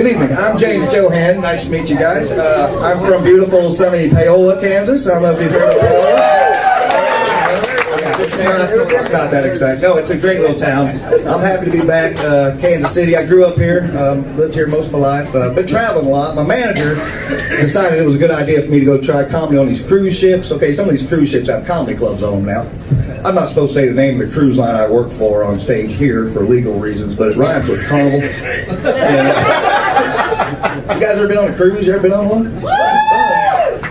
Good evening. I'm James Johann. Nice to meet you guys. I'm from beautiful, sunny Paola, Kansas. I don't know if you've heard of Paola. It's not that exciting. No, it's a great little town. I'm happy to be back. Kansas City. I grew up here. Lived here most of my life. Been traveling a lot. My manager decided it was a good idea for me to go try comedy on these cruise ships. Okay, some of these cruise ships have comedy clubs on them now. I'm not supposed to say the name of the cruise line I work for on stage here for legal reasons, but it rhymes with Carnival. You guys ever been on a cruise? You ever been on one?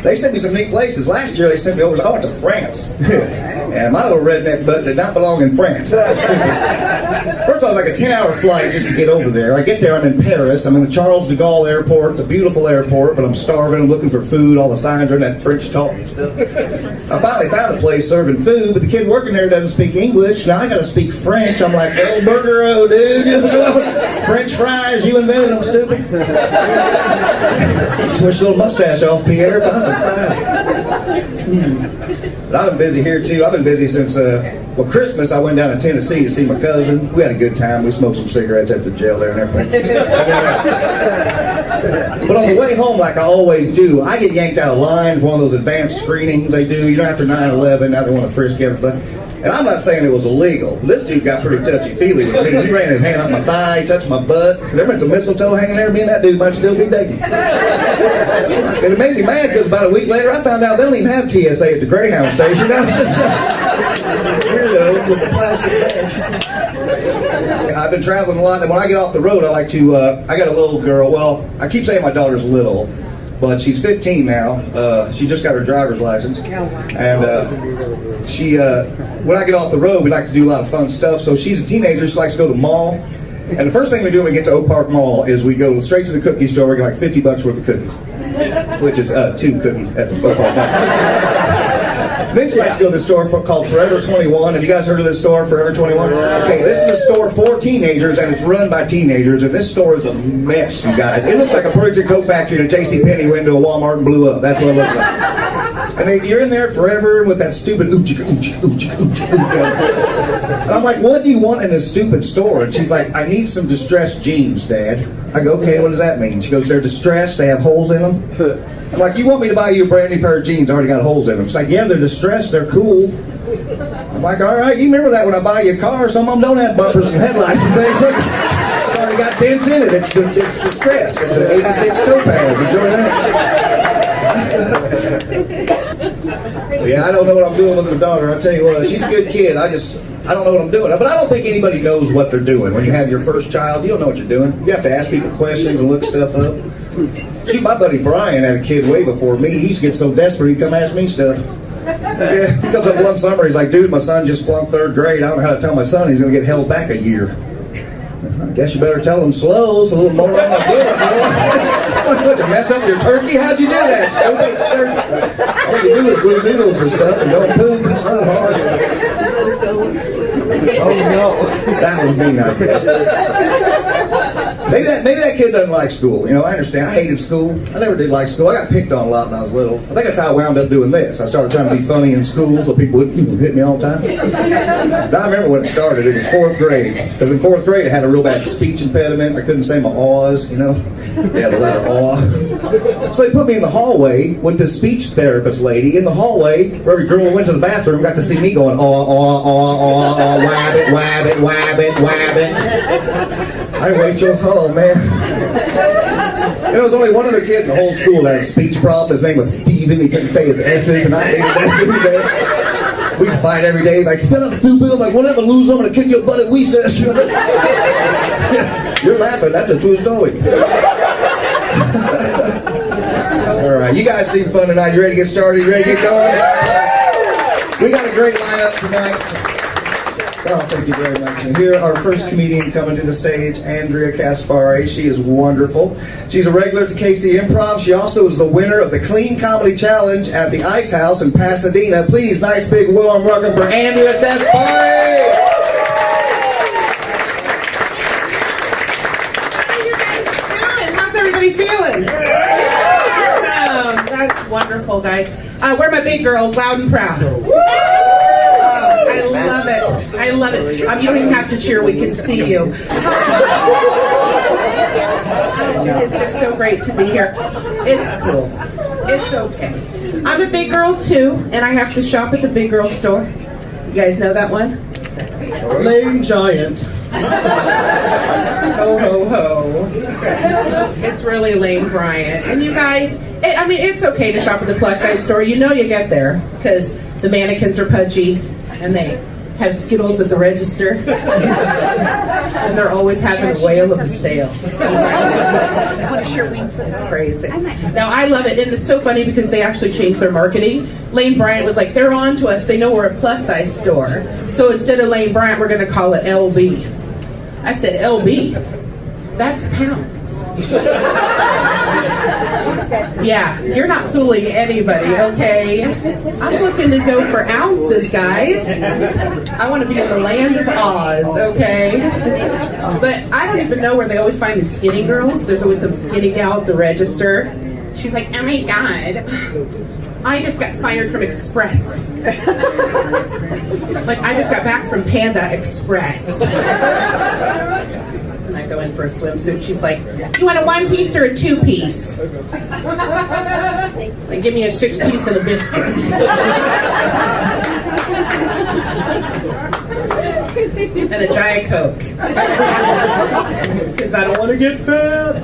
They sent me some neat places. Last year they sent me over. I went to France. And my little redneck butt did not belong in France. First of all, it was like a 10-hour flight just to get over there. I get there, I'm in Paris. I'm in the Charles de Gaulle airport. It's a beautiful airport, but I'm starving. I'm looking for food. All the signs are in that French talk and stuff. I finally found a place serving food, but the kid working there doesn't speak English. Now I got to speak French. I'm like, El Burgero, dude. French fries, you invented them, stupid. Twitch a little mustache off, Pierre. Find some fries. But I've been busy here, too. I've been busy since, Christmas. I went down to Tennessee to see my cousin. We had a good time. We smoked some cigarettes at the jail there and everything. But on the way home, like I always do, I get yanked out of line for one of those advanced screenings they do. You know, after 9/11, now they want to frisk everybody. And I'm not saying it was illegal. This dude got pretty touchy-feely with me. He ran his hand up my thigh, he touched my butt. Remember, it's a mistletoe hanging there. Me and that dude might still be dating. And it made me mad because about a week later, I found out they don't even have TSA at the Greyhound station. I was just weirdo with the plastic badge. I've been traveling a lot, and when I get off the road, I like to, I got a little girl. Well, I keep saying my daughter's little, but she's 15 now. She just got her driver's license. And she, when I get off the road, we like to do a lot of fun stuff. So she's a teenager. She likes to go to the mall. And the first thing we do when we get to Oak Park Mall is we go straight to the cookie store. We get like $50 worth of cookies, which is 2 cookies at the Oak Park Mall. Then she likes to go to the store called Forever 21. Have you guys heard of this store, Forever 21? Okay, this is a store for teenagers, and it's run by teenagers, and this store is a mess, you guys. It looks like a Purge and Coke factory and a JCPenney went into a Walmart and blew up. That's what it looks like. And you're in there forever with that stupid And I'm like, what do you want in this stupid store? And she's like, I need some distressed jeans, Dad. I go, okay, what does that mean? She goes, they're distressed, they have holes in them. I'm like, you want me to buy you a brand new pair of jeans already got holes in them? She's like, yeah, they're distressed, they're cool. I'm like, all right, you remember that when I buy you a car, some of them don't have bumpers and headlights and things. Look, it's already got dents in it, it's distressed. It's an 86 Topaz, enjoy that. Yeah, I don't know what I'm doing with my daughter. I tell you what, she's a good kid. I don't know what I'm doing. But I don't think anybody knows what they're doing. When you have your first child, you don't know what you're doing. You have to ask people questions and look stuff up. Shoot, my buddy Brian had a kid way before me. He used to get so desperate he'd come ask me stuff. Yeah, he comes up one summer, he's like, dude, my son just flunked 3rd grade. I don't know how to tell my son he's going to get held back a year. I guess you better tell him slow, so a little more on the get it. What, to mess up your turkey? How'd you do that, stupid? All you do is glue noodles and stuff and don't poop. It's not hard. Oh no. That was me, not Maybe that kid doesn't like school. You know, I understand. I hated school. I never did like school. I got picked on a lot when I was little. I think that's how I wound up doing this. I started trying to be funny in school so people would hit me all the time. Now, I remember when it started. It was 4th grade. Because in 4th grade, I had a real bad speech impediment. I couldn't say my aw's, you know. Yeah, the letter aw. So they put me in the hallway with this speech therapist lady. In the hallway, where every girl who went to the bathroom got to see me going, aw, aw, aw, aw, aw, wabbit, wabbit, wabbit, wabbit. Hi, Rachel. Oh, man. There was only one other kid in the whole school that had a speech problem. His name was Steven. He couldn't say his ethic, and I hated that every day. We'd fight every day. He's like, shut up, stupid. I'm like, whatever, loser, I'm going to kick your butt at recess. You're laughing. That's a true story. All right, you guys seem fun tonight. You ready to get started? You ready to get going? We got a great lineup tonight. Oh, thank you very much. And here, our first comedian coming to the stage, Andrea Caspari. She is wonderful. She's a regular at the KC Improv. She also is the winner of the Clean Comedy Challenge at the Ice House in Pasadena. Please, nice big warm welcome for Andrea Caspari. How you guys doing? How's everybody feeling? Awesome. That's wonderful, guys. We're my big girls, loud and proud. I love it. I love it. You don't even have to cheer. We can see you. It's just so great to be here. It's cool. It's okay. I'm a big girl too, and I have to shop at the big girl store. You guys know that one? Lane Giant. Ho, ho, ho. It's really Lane Bryant. And you guys, it's okay to shop at the plus size store. You know you get there because the mannequins are pudgy and they have Skittles at the register. And they're always having a whale of a sale. It's crazy. Now, I love it, and it's so funny because they actually changed their marketing. Lane Bryant was like, they're on to us. They know we're a plus-size store. So instead of Lane Bryant, we're going to call it LB. I said, LB? That's pounds. Yeah, you're not fooling anybody, okay? I'm looking to go for ounces, guys. I want to be in the land of Oz, okay? But I don't even know where they always find these skinny girls. There's always some skinny gal at the register. She's like, oh my God, I just got fired from Express. Like, I just got back from Panda Express. And I go in for a swimsuit. She's like, you want a one-piece or a two-piece? Like, give me a six-piece and a biscuit. And a Diet Coke. Because I don't want to get fat.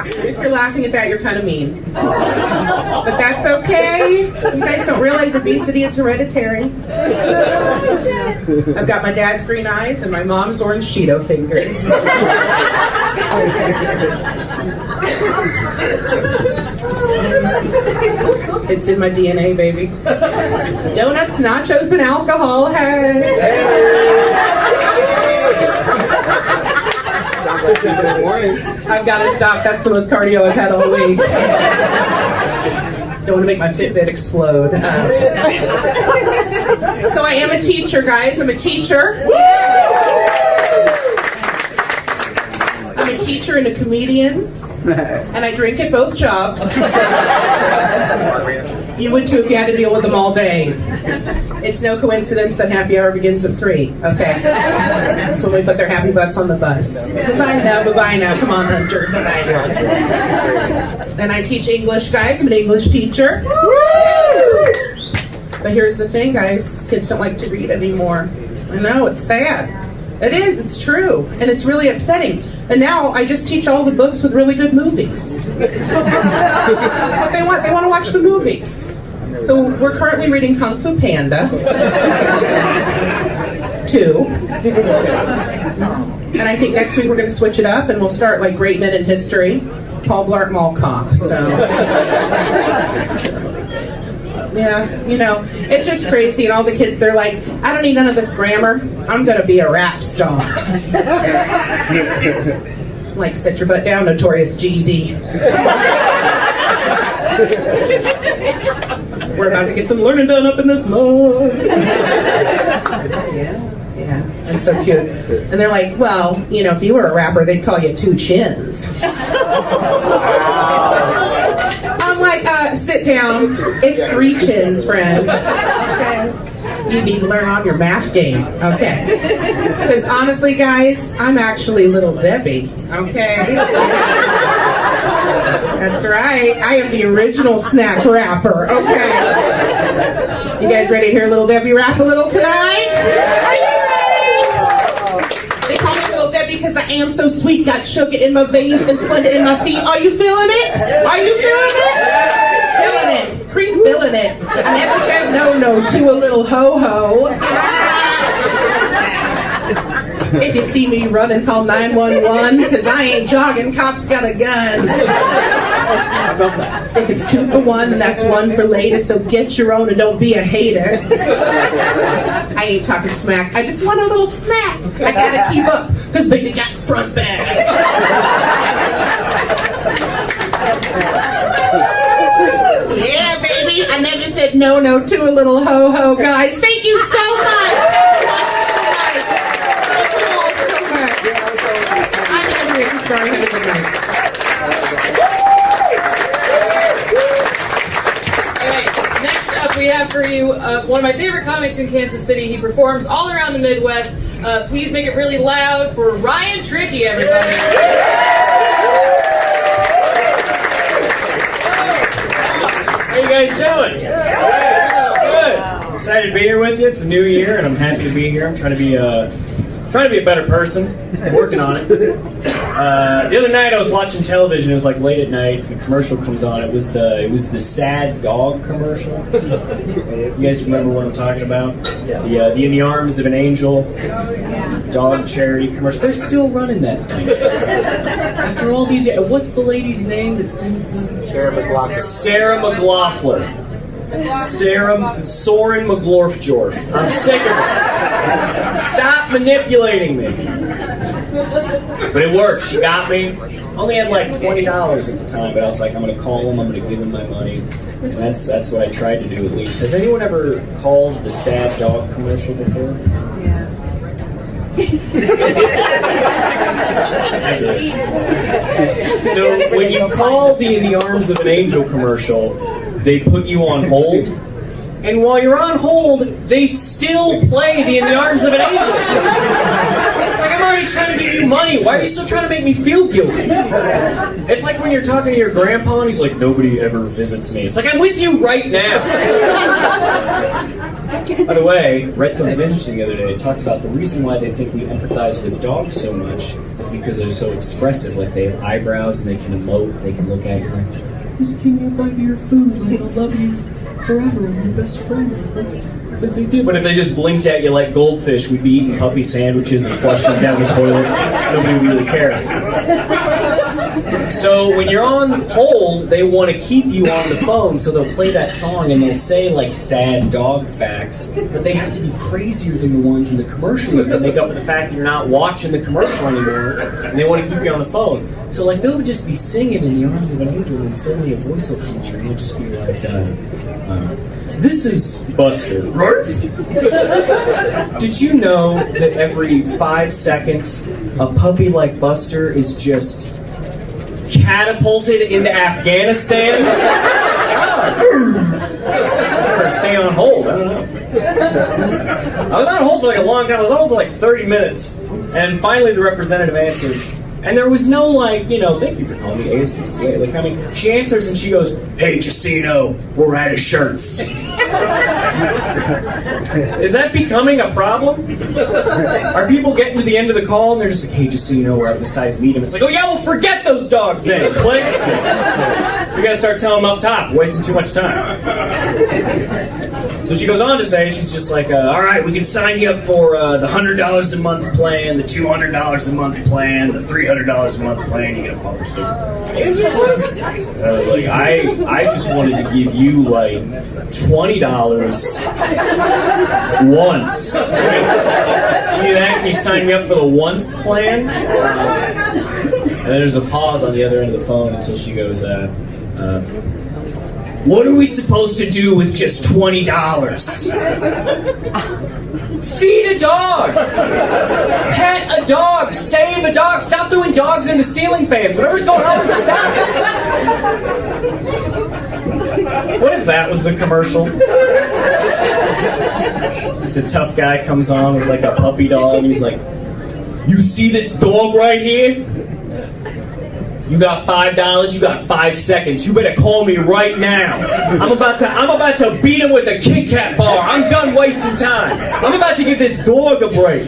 If you're laughing at that, you're kind of mean. But that's okay. You guys don't realize obesity is hereditary. I've got my dad's green eyes and my mom's orange Cheeto fingers. It's in my DNA, baby. Donuts, nachos, and alcohol. Hey. I've got to stop. That's the most cardio I've had all week. Don't want to make my Fitbit explode. So I am a teacher, guys. I'm a teacher. I'm a teacher and a comedian. And I drink at both jobs. You would too if you had to deal with them all day. It's no coincidence that happy hour begins at 3. Okay. That's when we put their happy butts on the bus. Bye-bye now, bye-bye now. Come on, Hunter. Bye-bye now. And I teach English, guys. I'm an English teacher. But here's the thing, guys. Kids don't like to read anymore. I know, it's sad. It is, it's true. And it's really upsetting. And now I just teach all the books with really good movies. That's what they want. They want to watch the movies. So we're currently reading Kung Fu Panda 2. And I think next week we're going to switch it up and we'll start like Great Men in History, Paul Blart Mall Cop. So yeah, you know, it's just crazy. And all the kids, they're like, I don't need none of this grammar. I'm going to be a rap star. Like, sit your butt down, Notorious GED. We're about to get some learning done up in this mug. Yeah, and so cute. And they're like, well, you know, if you were a rapper, they'd call you Two Chins. I'm like, sit down. It's 3 chins, friend. Okay. You need to learn on your math game. Okay. Because honestly, guys, I'm actually Little Debbie. Okay. That's right. I am the original snack rapper. Okay. You guys ready to hear Little Debbie rap a little tonight? Are you ready? They call me Little Debbie because I am so sweet. Got sugar in my veins and splendid in my feet. Are you feeling it? Are you feeling it? Feeling it. Cream feeling it. I never said no to a little ho-ho. If you see me running, call 911, because I ain't jogging, cops got a gun. If it's 2 for 1, then that's 1 for later, so get your own and don't be a hater. I ain't talking smack, I just want a little snack. I gotta keep up, because baby got front bag. Yeah, baby, I never said no to a little ho-ho, guys. Thank you so much. Have a good night. Alright, next up we have for you one of my favorite comics in Kansas City. He performs all around the Midwest. Please make it really loud for Ryan Trickey, everybody. guys doing? Good. Excited to be here with you. It's a new year, and I'm happy to be here. I'm trying to be a better person. I'm working on it. The other night I was watching television. It was like late at night. The commercial comes on. It was the sad dog commercial. You guys remember what I'm talking about? The In the Arms of an Angel dog charity commercial. They're still running that thing after all these years. What's the lady's name that sings the? Sarah McLachlan. Sarah McLachlan. Soren McGlorfjorf. I'm sick of it. Stop manipulating me. But it worked. She got me. Only had like $20 at the time, but I was like, I'm going to call them. I'm going to give them my money. And that's what I tried to do at least. Has anyone ever called the sad dog commercial before? Yeah. I did. So when you call the In the Arms of an Angel commercial, they put you on hold, and while you're on hold, they still play the In the Arms of an Angel song. It's like, I'm already trying to give you money. Why are you still trying to make me feel guilty? It's like when you're talking to your grandpa, and he's like, nobody ever visits me. It's like, I'm with you right now. By the way, read something interesting the other day. It talked about the reason why they think we empathize with dogs so much is because they're so expressive. Like, they have eyebrows, and they can emote. They can look at you like, just give me a bite of your food, like I'll love you forever, I'm your best friend. That's what they do. But if they just blinked at you like goldfish, we'd be eating puppy sandwiches and flushing them down the toilet. Nobody would really care. So when you're on hold, they want to keep you on the phone, so they'll play that song and they'll say like sad dog facts, but they have to be crazier than the ones in the commercial that make up for the fact that you're not watching the commercial anymore, and they want to keep you on the phone. So like they'll just be singing In the Arms of an Angel, and suddenly a voice will come on, and it'll just be like, this is Buster. Did you know that every 5 seconds, a puppy like Buster is just catapulted into Afghanistan? Or stay on hold, I don't know. I was on hold for like a long time. I was on hold for like 30 minutes. And finally the representative answered. And there was no like, thank you for calling me ASPCA. Like, I mean, she answers and she goes, hey, just so you know, we're out of shirts. Is that becoming a problem? Are people getting to the end of the call and they're just like, hey, just so you know, we're out of the size medium. It's like, oh yeah, well, forget those dogs then. Click. We gotta start telling them up top, wasting too much time. So she goes on to say, she's just like, all right, we can sign you up for the $100 a month plan, the $200 a month plan, the $300 a month plan. You get a bumper sticker. I was like, I just wanted to give you like $20 once. You do that? Can you sign me up for the once plan? And then there's a pause on the other end of the phone until she goes, what are we supposed to do with just $20? Feed a dog! Pet a dog! Save a dog! Stop throwing dogs into ceiling fans! Whatever's going on, stop it! What if that was the commercial? This a tough guy comes on with like a puppy dog and he's like, you see this dog right here? You got $5, you got 5 seconds. You better call me right now. I'm about to beat him with a Kit Kat bar. I'm done wasting time. I'm about to give this dog a break.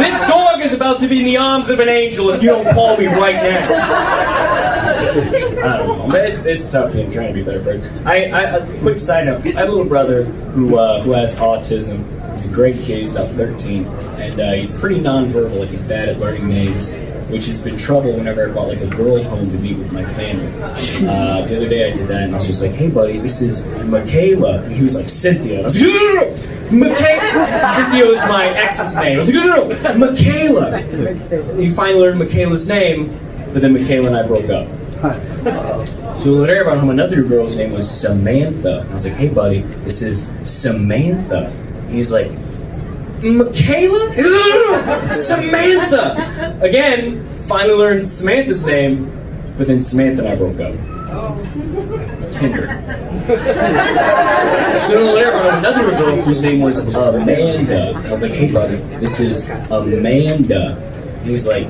This dog is about to be in the arms of an angel if you don't call me right now. I don't know. It's tough. I'm trying to be a better person. A quick side note. I have a little brother who has autism. He's a great kid. He's about 13, and he's pretty nonverbal. Like, he's bad at learning names, which has been trouble whenever I brought like a girl home to meet with my family. The other day I did that, and I was just like, hey buddy, this is Michaela. And he was like, Cynthia. And I was like, no. Michaela. Cynthia is my ex's name. I was like, no. Michaela. And he finally learned Michaela's name, but then Michaela and I broke up. So later I brought home another girl's name was Samantha. I was like, hey buddy, this is Samantha. And he's like, Michaela? Samantha! Again, finally learned Samantha's name, but then Samantha and I broke up. Tinder. So later on, another girl whose name was Amanda. I was like, hey buddy, this is Amanda. And he was like,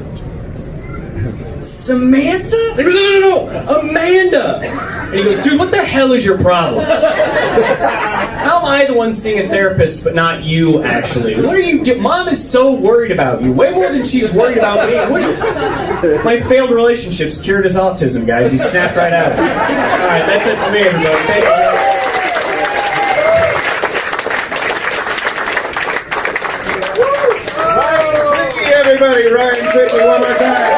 Samantha? And he goes, no, Amanda. And he goes, dude, what the hell is your problem? How am I the one seeing a therapist, but not you, actually? What are you doing? Mom is so worried about you, way more than she's worried about me. My failed relationships cured his autism, guys. He snapped right out of it. All right, that's it for me, everybody. Thank you, guys. Trickey, everybody. Ryan Trickey, one more time.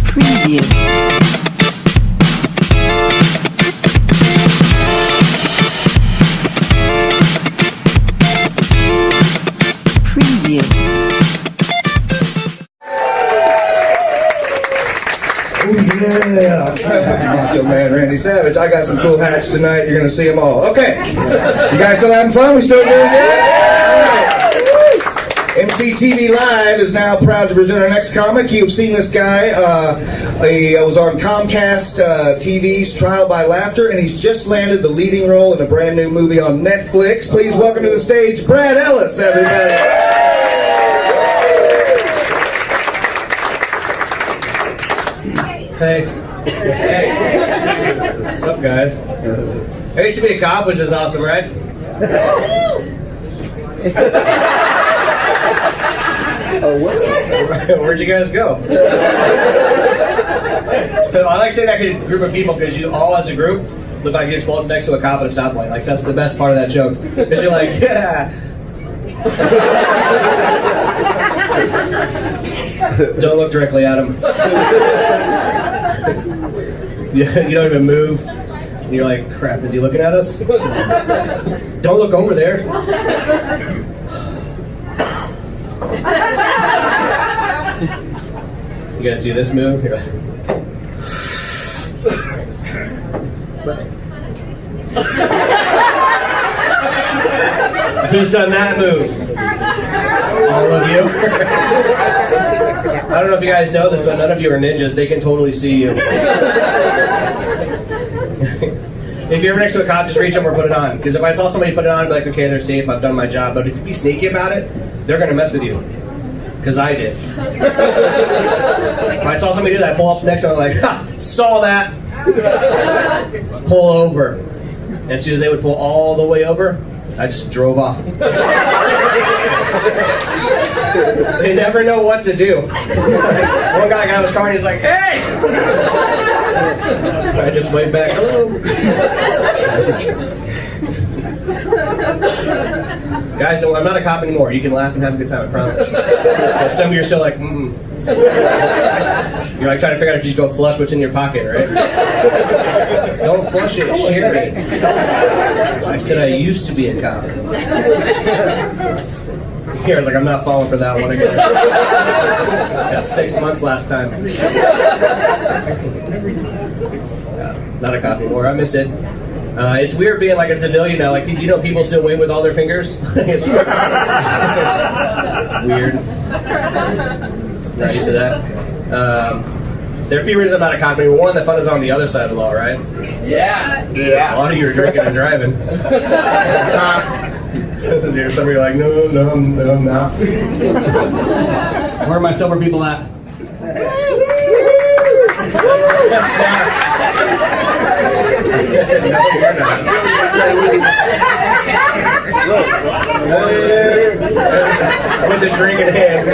Preview. Yeah, Macho Man Randy Savage. I got some cool hats tonight. You're going to see them all. Okay. You guys still having fun? We still doing good? All right. MCTV Live is now proud to present our next comic. You've seen this guy. He was on Comcast TV's Trial by Laughter, and he's just landed the leading role in a brand new movie on Netflix. Please welcome to the stage, Brad Ellis, everybody. Hey. What's up, guys? I used to be a cop, which is awesome, right? Where'd you guys go? I like saying that to a group of people because you all, as a group, look like you just walked next to a cop at a stoplight. Like, that's the best part of that joke. Because you're like, yeah. Don't look directly at him. You don't even move. And you're like, crap, is he looking at us? Don't look over there. You guys do this move? You're like, who's done that move? All of you? I don't know if you guys know this, but none of you are ninjas. They can totally see you. If you're ever next to a cop, just reach over and put it on. Because if I saw somebody put it on, I'd be like, okay, they're safe, I've done my job. But if you be sneaky about it, they're going to mess with you. Because I did. If I saw somebody do that, pull up next to them, I'm like, ha, saw that. Pull over. And as soon as they would pull all the way over, I just drove off. They never know what to do. One guy got out of his car and he's like, hey! I just waved back, hello. Guys, don't, I'm not a cop anymore. You can laugh and have a good time, I promise. Some of you are still like, mm-mm. You're like trying to figure out if you should go flush what's in your pocket, right? Don't flush it, share it. I said I used to be a cop. Here, I was like, I'm not falling for that one again. Got 6 months last time. Not a cop anymore. I miss it. It's weird being like a civilian now. Like, do you know people still wave with all their fingers? it's weird. Not used to that. There are a few reasons I'm not a cop anymore. One, the fun is on the other side of the law, right? Yeah. A lot of you are drinking and driving. Some of you are like, no, I'm not. Where are my sober people at? That's not. No, you're not. With the drink in hand.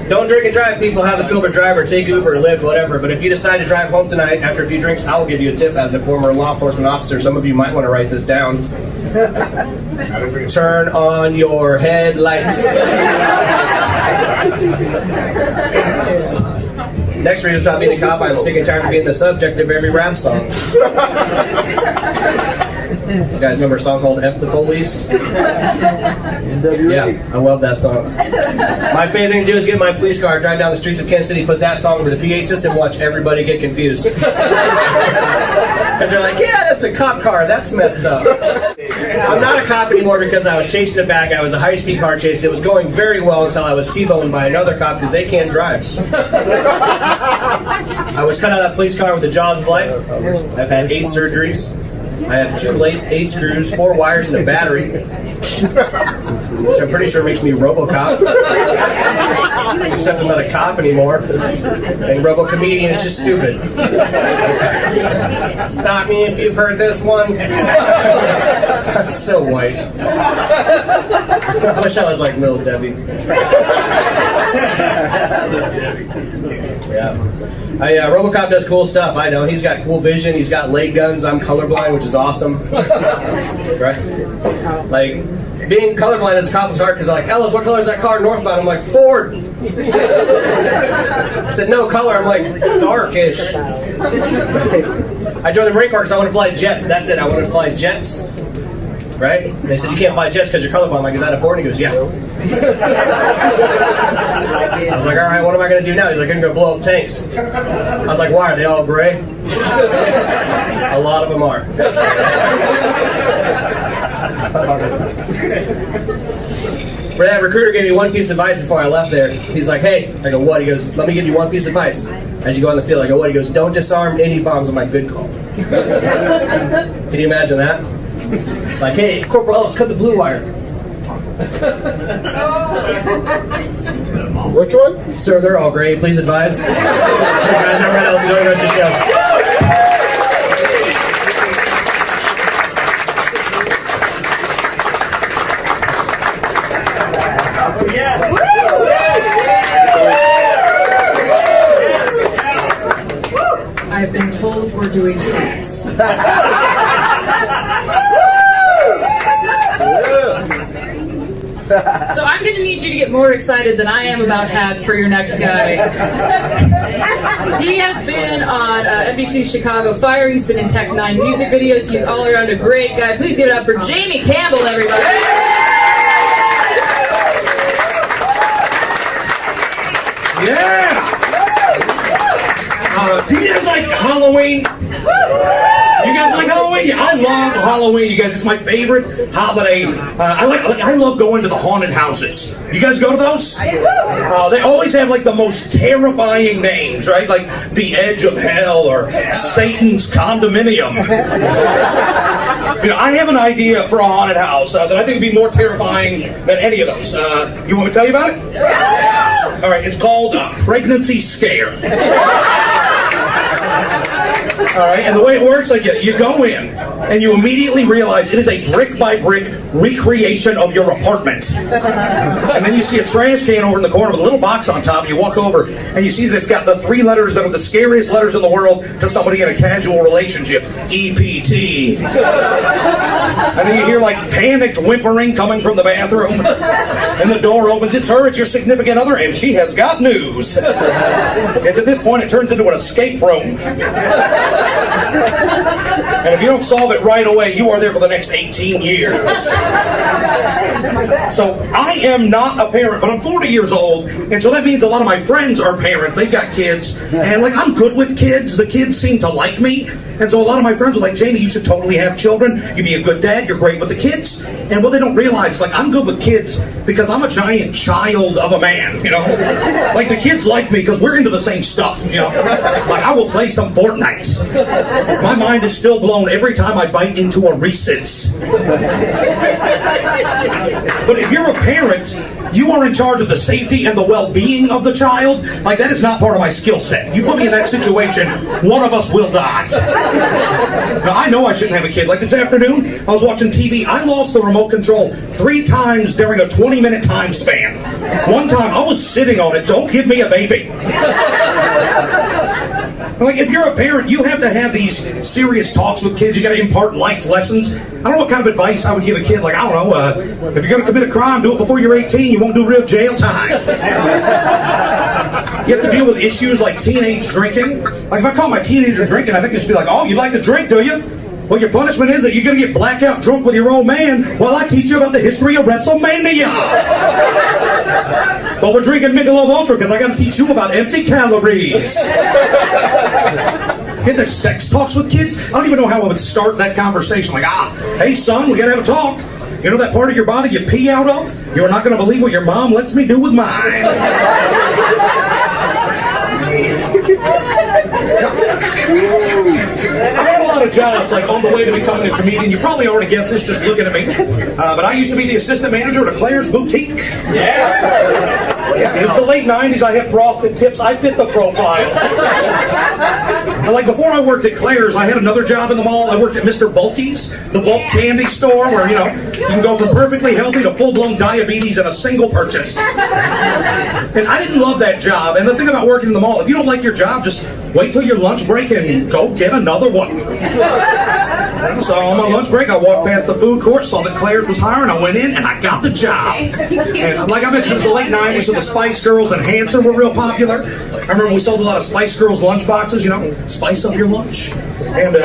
Don't drink and drive, people. Have a sober driver. Take Uber, Lyft, whatever. But if you decide to drive home tonight after a few drinks, I will give you a tip as a former law enforcement officer. Some of you might want to write this down. Turn on your headlights. Next reason to stop being a cop, I'm sick and tired of being the subject of every rap song. You guys remember a song called F the Police? Yeah, I love that song. My favorite thing to do is get my police car, drive down the streets of Kansas City, put that song over the PA system, watch everybody get confused. Because they're like, yeah, that's a cop car, that's messed up. I'm not a cop anymore because I was chasing a bad guy. It was a high-speed car chase. It was going very well until I was T-boned by another cop because they can't drive. I was cut out of that police car with the jaws of life. I've had 8 surgeries. I have 2 plates, 8 screws, 4 wires, and a battery, which I'm pretty sure makes me RoboCop. Except I'm not a cop anymore. And RoboComedian is just stupid. Stop me if you've heard this one. That's so white. I wish I was like Lil Debbie. Yeah. RoboCop does cool stuff. I know. He's got cool vision. He's got leg guns. I'm colorblind, which is awesome. Right? Like, being colorblind as a cop is hard because like, Ellis, what color is that car northbound? I'm like, Ford. I said, no color. I'm like, darkish. I joined the Marine Corps because I want to fly jets. That's it. I want to fly jets. Right? And they said, you can't fly jets because you're colorblind. I'm like, is that important? He goes, yeah. I was like, all right, what am I going to do now? He's like, I'm going to go blow up tanks. I was like, why? Are they all gray? A lot of them are. That recruiter gave me one piece of advice before I left there. He's like, hey. I go, what? He goes, let me give you one piece of advice. As you go on the field, I go, what? He goes, don't disarm any bombs. I'm like, good call. Can you imagine that? Like, hey, Corporal Ellis, cut the blue wire. Which one? Sir, they're all gray. Please advise. Hey guys, I'm Brad Ellis. Enjoy the rest of the show. I've been told we're doing hats. So I'm going to need you to get more excited than I am about hats for your next guy. He has been on NBC's Chicago Fire. He's been in Tech 9 music videos. He's all around a great guy. Please give it up for Jamie Campbell, everybody. Yeah! Do you guys like Halloween? You guys like Halloween? Yeah, I love Halloween. You guys, it's my favorite holiday. I love going to the haunted houses. You guys go to those? They always have like the most terrifying names, right? Like the Edge of Hell or Satan's Condominium. You know, I have an idea for a haunted house that I think would be more terrifying than any of those. You want me to tell you about it? All right, it's called Pregnancy Scare. All right, and the way it works, like you go in and you immediately realize it is a brick-by-brick recreation of your apartment. And then you see a trash can over in the corner with a little box on top. You walk over and you see that it's got the 3 letters that are the scariest letters in the world to somebody in a casual relationship, EPT. And then you hear like panicked whimpering coming from the bathroom. And the door opens. It's her, it's your significant other, and she has got news. It's at this point it turns into an escape room. And if you don't solve it right away, you are there for the next 18 years. So I am not a parent, but I'm 40 years old, and so that means a lot of my friends are parents. They've got kids, and like I'm good with kids. The kids seem to like me. And so a lot of my friends are like, Jamie, you should totally have children. You'd be a good dad. You're great with the kids. And what they don't realize is, like, I'm good with kids because I'm a giant child of a man, you know? Like, the kids like me because we're into the same stuff, you know? Like, I will play some Fortnite. My mind is still blown every time I bite into a Reese's. But if you're a parent, you are in charge of the safety and the well-being of the child. Like, that is not part of my skill set. You put me in that situation, one of us will die. Now, I know I shouldn't have a kid. Like this afternoon, I was watching TV. I lost the remote control 3 times during a 20-minute time span. One time, I was sitting on it. Don't give me a baby. Like, if you're a parent, you have to have these serious talks with kids. You got to impart life lessons. I don't know what kind of advice I would give a kid. Like, I don't know, if you're going to commit a crime, do it before you're 18. You won't do real jail time. You have to deal with issues like teenage drinking. Like, if I call my teenager drinking, I think they should be like, oh, you like to drink, do you? Well, your punishment is that you're going to get blackout drunk with your old man while I teach you about the history of WrestleMania. But we're drinking Michelob Ultra because I got to teach you about empty calories. Get their sex talks with kids? I don't even know how I would start that conversation. Like, hey, son, we got to have a talk. You know that part of your body you pee out of? You're not going to believe what your mom lets me do with mine. I got a lot of jobs, like on the way to becoming a comedian. You probably already guessed this just looking at me. But I used to be the assistant manager at Claire's Boutique. Yeah, it was the late 90s. I had frosted tips. I fit the profile. And like before I worked at Claire's, I had another job in the mall. I worked at Mr. Bulky's, the bulk candy store, where, you know, you can go from perfectly healthy to full-blown diabetes in a single purchase. And I didn't love that job. And the thing about working in the mall, if you don't like your job, just wait till your lunch break and go get another one. So on my lunch break, I walked past the food court, saw that Claire's was hiring. I went in and I got the job. And like I mentioned, it was the late 90s, so the Spice Girls and Hanson were real popular. I remember we sold a lot of Spice Girls lunch boxes, you know, spice up your lunch. And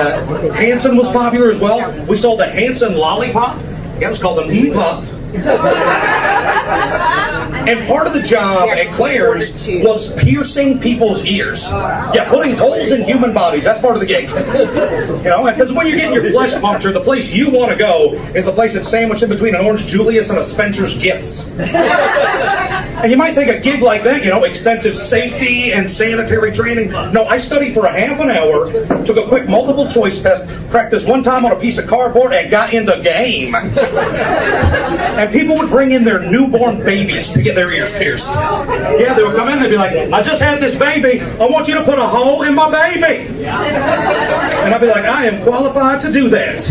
Hanson was popular as well. We sold a Hanson lollipop. Yeah, it was called a Pop. And part of the job at Claire's was piercing people's ears. Yeah, putting holes in human bodies. That's part of the gig. You know, because when you're getting your flesh punctured, the place you want to go is the place that's sandwiched in between an Orange Julius and a Spencer's Gifts. And you might think a gig like that, you know, extensive safety and sanitary training. No, I studied for a half an hour, took a quick multiple choice test, practiced one time on a piece of cardboard, and got in the game. And people would bring in their newborn babies to get their ears pierced. Yeah, they would come in, they'd be like, I just had this baby, I want you to put a hole in my baby. And I'd be like, I am qualified to do that.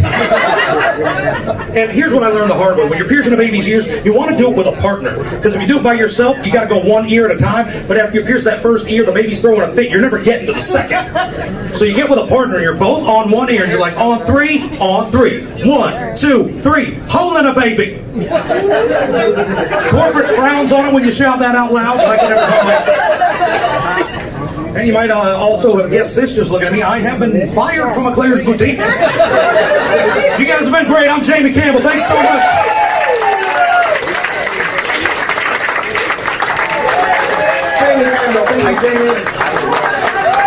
And here's what I learned the hard way. When you're piercing a baby's ears, you want to do it with a partner. Because if you do it by yourself, you got to go one ear at a time. But after you pierce that first ear, the baby's throwing a fit. You're never getting to the second. So you get with a partner, and you're both on one ear, and you're like, on three, on three. 1, 2, 3, hole in a baby. Corporate frowns on it when you shout that out loud, but I can never help myself. And you might also have guessed this just looking at me. I have been fired from a Claire's Boutique. You guys have been great. I'm Jamie Campbell. Thanks so much. Jamie Campbell, thank you, Jamie.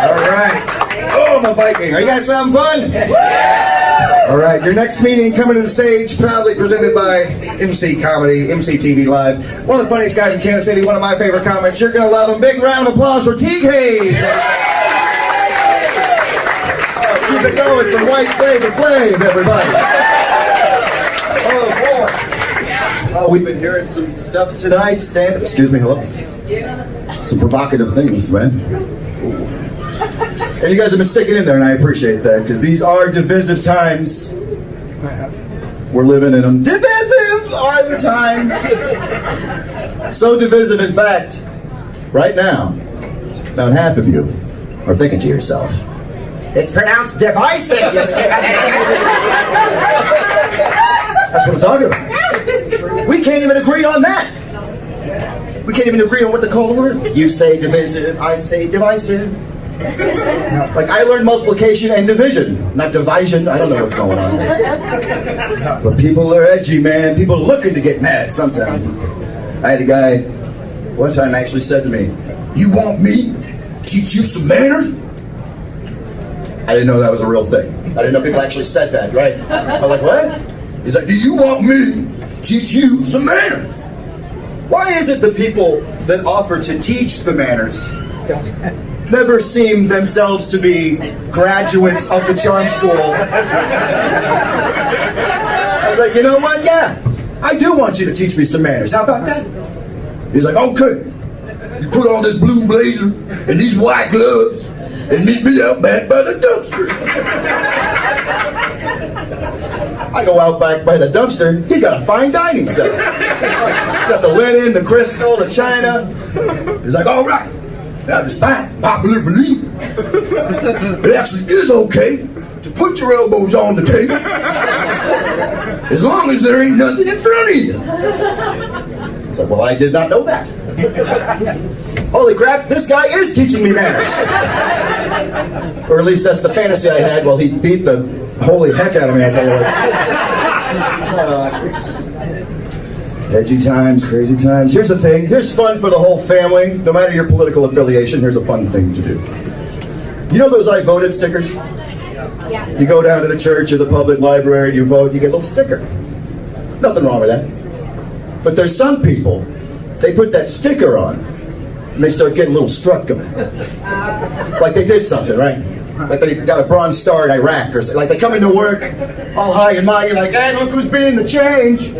All right. Oh, I'm a Viking. Are you guys having fun? All right, your next meeting coming to the stage, proudly presented by MC Comedy, MCTV Live. One of the funniest guys in Kansas City, one of my favorite comics. You're going to love him. Big round of applause for Teague. Keep it going from white flame to flame, everybody. Oh, boy. Oh, we've been hearing some stuff tonight. Excuse me, hello? Some provocative things, man. Ooh. And you guys have been sticking in there, and I appreciate that, because these are divisive times. We're living in them. Divisive are the times. So divisive, in fact, right now, about half of you are thinking to yourself, it's pronounced divisive, you stupid. That's what I'm talking about. We can't even agree on that. We can't even agree on what to call the word. You say divisive, I say divisive. Like, I learned multiplication and division, not division. I don't know what's going on. But people are edgy, man. People are looking to get mad sometimes. I had a guy one time actually said to me, you want me to teach you some manners? I didn't know that was a real thing. I didn't know people actually said that, right? I was like, what? He's like, do you want me to teach you some manners? Why is it the people that offer to teach the manners never seem themselves to be graduates of the charm school? I was like, you know what? Yeah, I do want you to teach me some manners. How about that? He's like, okay. You put on this blue blazer and these white gloves and meet me out back by the dumpster. I go out back by the dumpster. He's got a fine dining set. He's got the linen, the crystal, the china. He's like, all right. Now, despite popular belief, it actually is okay to put your elbows on the table as long as there ain't nothing in front of you. It's like, well, I did not know that. Holy crap, this guy is teaching me manners. Or at least that's the fantasy I had while he beat the holy heck out of me, I tell you what. Edgy times, crazy times. Here's the thing. Here's fun for the whole family. No matter your political affiliation, here's a fun thing to do. You know those I voted stickers? Yeah. You go down to the church or the public library, you vote, you get a little sticker. Nothing wrong with that. But there's some people, they put that sticker on, and they start getting a little strut going. Like they did something, right? Like they got a Bronze Star in Iraq, or like they come into work all high and mighty, like, hey, look who's being the change.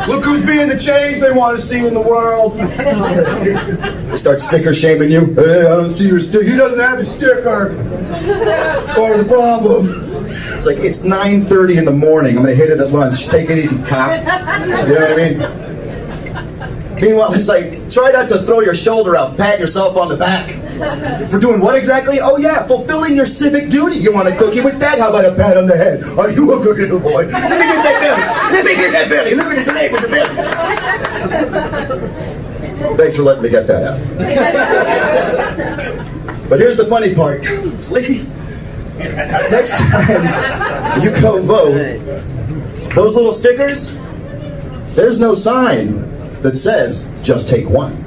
Look who's being the change they want to see in the world. They start sticker shaming you. Hey, I don't see your sticker. He doesn't have a sticker. Part of the problem. It's like, it's 9:30 in the morning. I'm going to hit it at lunch. Take it easy, cop. You know what I mean? Meanwhile, it's like, try not to throw your shoulder out, pat yourself on the back. For doing what exactly? Oh yeah, fulfilling your civic duty. You want a cookie with that? How about a pat on the head? Are you a good little boy? Let me get that belly. Let me get that belly. Look at his leg with the belly. Thanks for letting me get that out. But here's the funny part. Please, next time you go vote, those little stickers, there's no sign that says, just take one.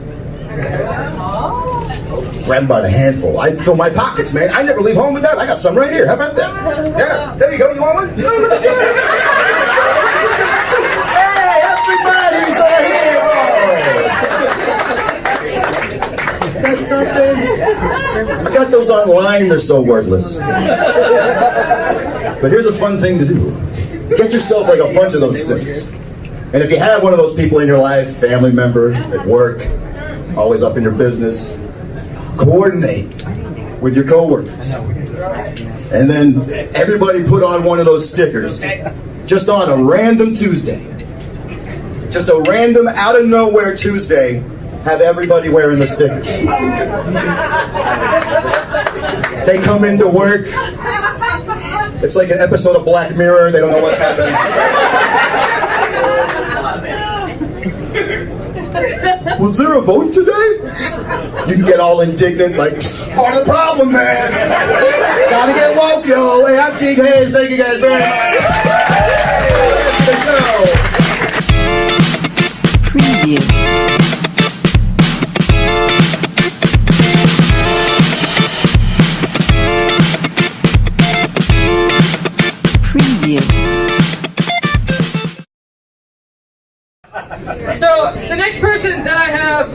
Grab them by the handful. I fill my pockets, man. I never leave home with that. I got some right here. How about that? Yeah, there you go. You want one? No, look at you. Hey, everybody's here. Got something? I got those online. They're so worthless. But here's a fun thing to do. Get yourself like a bunch of those stickers. And if you have one of those people in your life, family member, at work, always up in your business, coordinate with your coworkers. And then everybody put on one of those stickers just on a random Tuesday. Just a random, out of nowhere Tuesday, have everybody wearing the sticker. They come into work. It's like an episode of Black Mirror. They don't know what's happening. Was there a vote today? You can get all indignant, like, part of the problem, man. Gotta get woke, yo. Hey, I'm Teague. Thank you guys very much. That's the show. Preview. Preview. So the next person that I have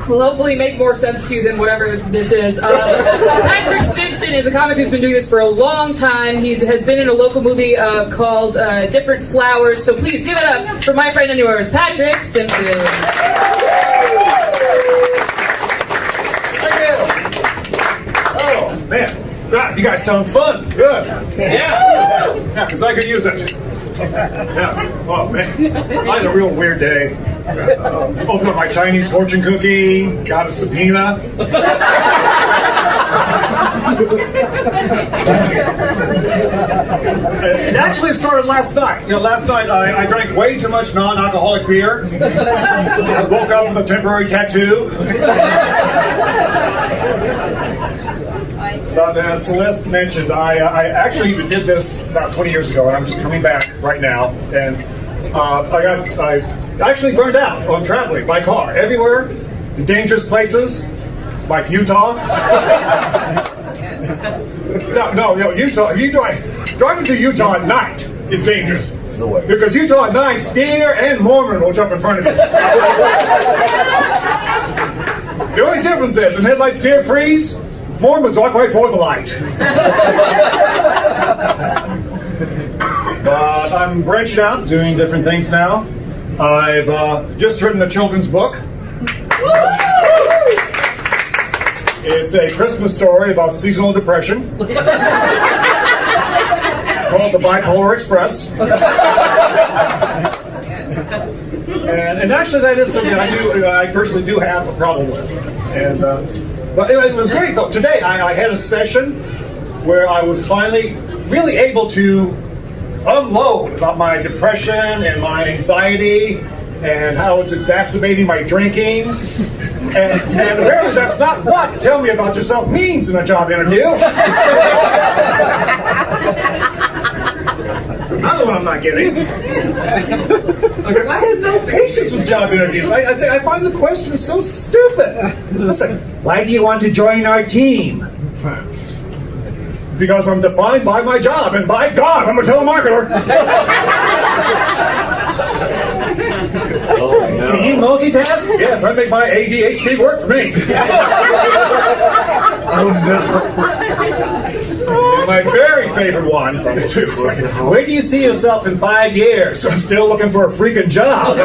will hopefully make more sense to you than whatever this is. Patrick Simpson is a comic who's been doing this for a long time. He has been in a local movie called Different Flowers. So please give it up for my friend and yours, Patrick Simpson. Thank you. Oh, man. You guys sound fun. Good. Yeah. Yeah, because I could use it. Yeah. Oh, man. I had a real weird day. Opened up my Chinese fortune cookie, got a subpoena. It actually started last night. You know, last night I drank way too much non-alcoholic beer. I woke up with a temporary tattoo. But as Celeste mentioned, I actually did this about 20 years ago, and I'm just coming back right now. And I actually burned out on traveling by car everywhere, to dangerous places like Utah. No, Utah. Driving through Utah at night is dangerous because Utah at night, deer and Mormon will jump in front of you. The only difference is, when headlights deer freeze, Mormons walk right for the light. But I'm branching out, doing different things now. I've just written a children's book. It's a Christmas story about seasonal depression. Called The Bipolar Express. And actually that is something I personally do have a problem with. And but it was great though. Today I had a session where I was finally really able to unload about my depression and my anxiety and how it's exacerbating my drinking. And apparently that's not what "tell me about yourself" means in a job interview. It's another one I'm not getting. Because I have no patience with job interviews. I find the questions so stupid. Listen, why do you want to join our team? Because I'm defined by my job, and by God, I'm a telemarketer. Can you multitask? Yes, I make my ADHD work for me. My very favorite one is where do you see yourself in 5 years? I'm still looking for a freaking job.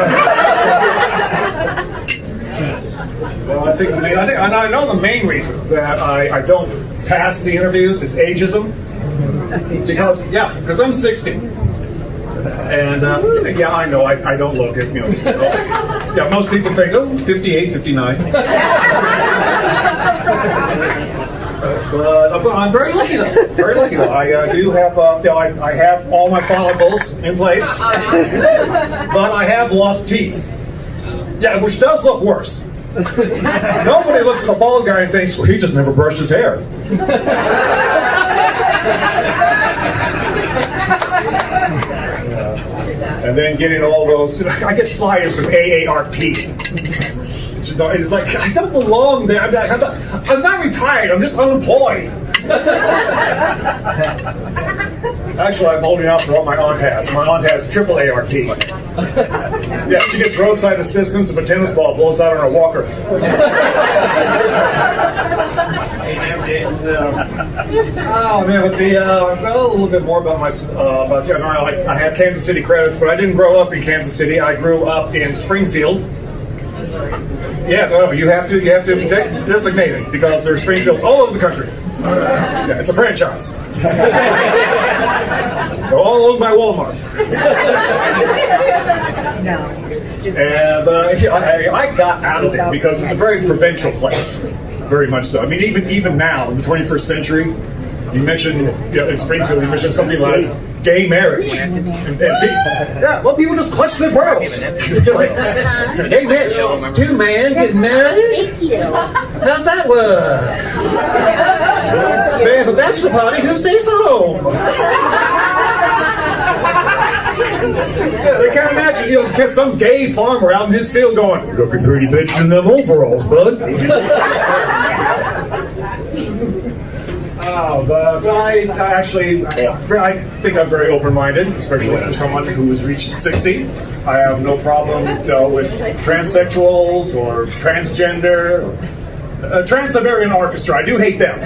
Well, I know the main reason that I don't pass the interviews is ageism. Because I'm 60. And I know I don't look it. Most people think, 58, 59. But I'm very lucky though. Very lucky though. I do have, I have all my follicles in place, but I have lost teeth. Yeah, which does look worse. Nobody looks at a bald guy and thinks, well, he just never brushed his hair. And then getting all those, I get flyers from AARP. It's like, I don't belong there. I'm not retired, I'm just unemployed. Actually, I'm holding out for what my aunt has. My aunt has triple ARP. Yeah, she gets roadside assistance if a tennis ball blows out on her walker. Oh man, with the well, a little bit more about my I have Kansas City credits, but I didn't grow up in Kansas City. I grew up in Springfield. Yeah, so you have to designate it because there's Springfields all over the country. Yeah, it's a franchise. They're all owned by Walmart. And I got out of it because it's a very provincial place, very much so. I mean, even now in the 21st century, you mentioned in Springfield, you mentioned something like gay marriage. Well, people just clutch their pearls. Like, hey, bitch, two men getting married? How's that work? They have a bachelor party, who stays home? Yeah, they can't imagine, some gay farmer out in his field going, "You're looking pretty bitch in them overalls, bud." But I think I'm very open-minded, especially for someone who has reached 60. I have no problem with transsexuals or transgender, Trans-Siberian Orchestra. I do hate them.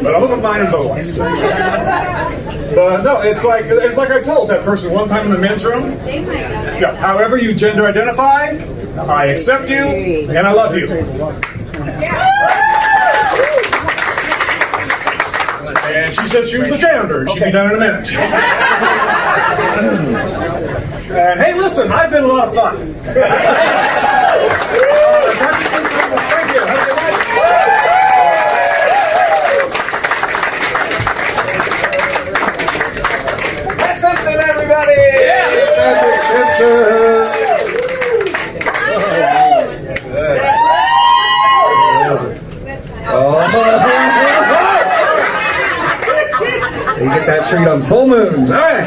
But I'm open-minded otherwise. But no, it's like I told that person one time in the men's room. Yeah, however you gender identify, I accept you and I love you. And she said she was the janitor and she'd be done in a minute. And hey, listen, I've been a lot of fun. Thank you. Have a good night. That's Simpson, everybody! That's Simpson! You get that treat on full moons. All right.